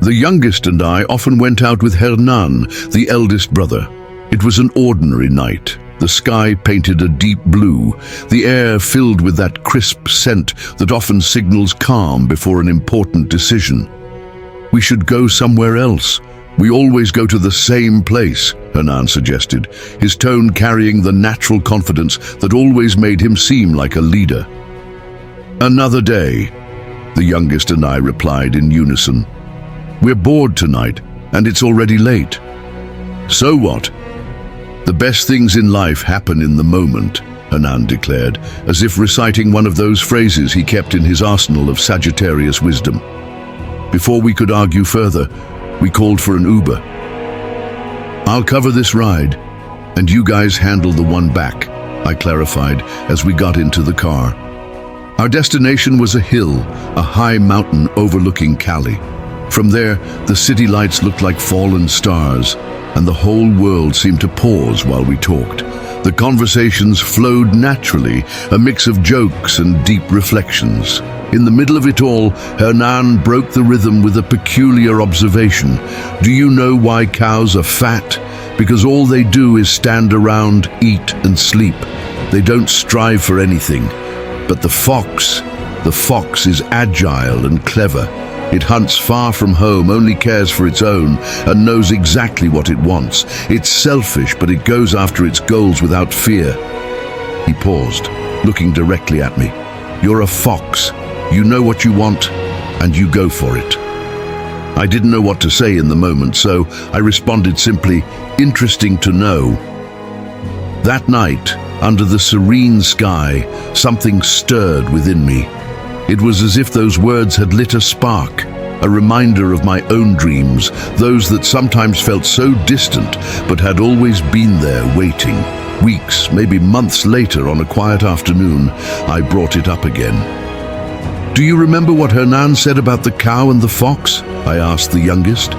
The youngest and I often went out with Hernan, the eldest brother. It was an ordinary night. The sky painted a deep blue, the air filled with that crisp scent that often signals calm before an important decision. "We should go somewhere else. We always go to the same place," Hernan suggested, his tone carrying the natural confidence that always made him seem like a leader. "Another day," the youngest and I replied in unison. "We're bored tonight, and it's already late." "So what? The best things in life happen in the moment," Hernan declared, as if reciting one of those phrases he kept in his arsenal of Sagittarius wisdom. Before we could argue further, we called for an Uber. "I'll cover this ride, and you guys handle the one back," I clarified as we got into the car. Our destination was a hill, a high mountain overlooking Cali. From there, the city lights looked like fallen stars, and the whole world seemed to pause while we talked. The conversations flowed naturally, a mix of jokes and deep reflections. In the middle of it all, Hernan broke the rhythm with a peculiar observation. "Do you know why cows are fat? Because all they do is stand around, eat and sleep. They don't strive for anything. But the fox is agile and clever. It hunts far from home, only cares for its own, and knows exactly what it wants. It's selfish, but it goes after its goals without fear." He paused, looking directly at me. "You're a fox. You know what you want, and you go for it." I didn't know what to say in the moment, so I responded simply, "Interesting to know." That night, under the serene sky, something stirred within me. It was as if those words had lit a spark, a reminder of my own dreams, those that sometimes felt so distant but had always been there waiting. Weeks, maybe months later, on a quiet afternoon, I brought it up again. "Do you remember what Hernan said about the cow and the fox?" I asked the youngest.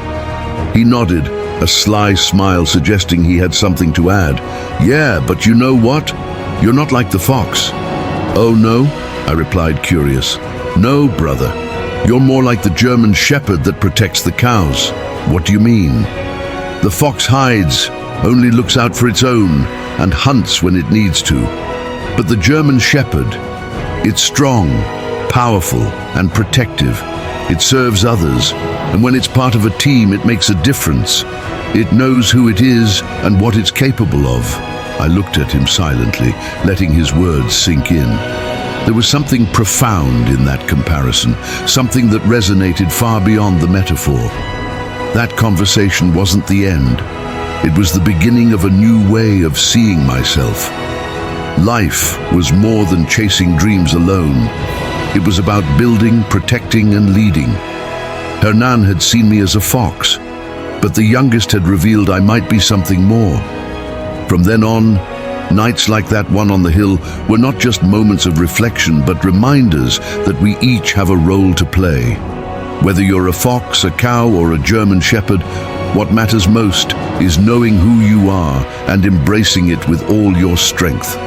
He nodded, a sly smile suggesting he had something to add. "Yeah, but you know what? You're not like the fox." "Oh no?" I replied, curious. "No, brother. You're more like the German shepherd that protects the cows." "What do you mean?" "The fox hides, only looks out for its own, and hunts when it needs to. But the German shepherd, it's strong, powerful, and protective. It serves others, and when it's part of a team, it makes a difference. It knows who it is and what it's capable of." I looked at him silently, letting his words sink in. There was something profound in that comparison, something that resonated far beyond the metaphor. That conversation wasn't the end. It was the beginning of a new way of seeing myself. Life was more than chasing dreams alone. It was about building, protecting, and leading. Hernan had seen me as a fox, but the youngest had revealed I might be something more. From then on, nights like that one on the hill were not just moments of reflection, but reminders that we each have a role to play. Whether you're a fox, a cow, or a German shepherd, what matters most is knowing who you are and embracing it with all your strength.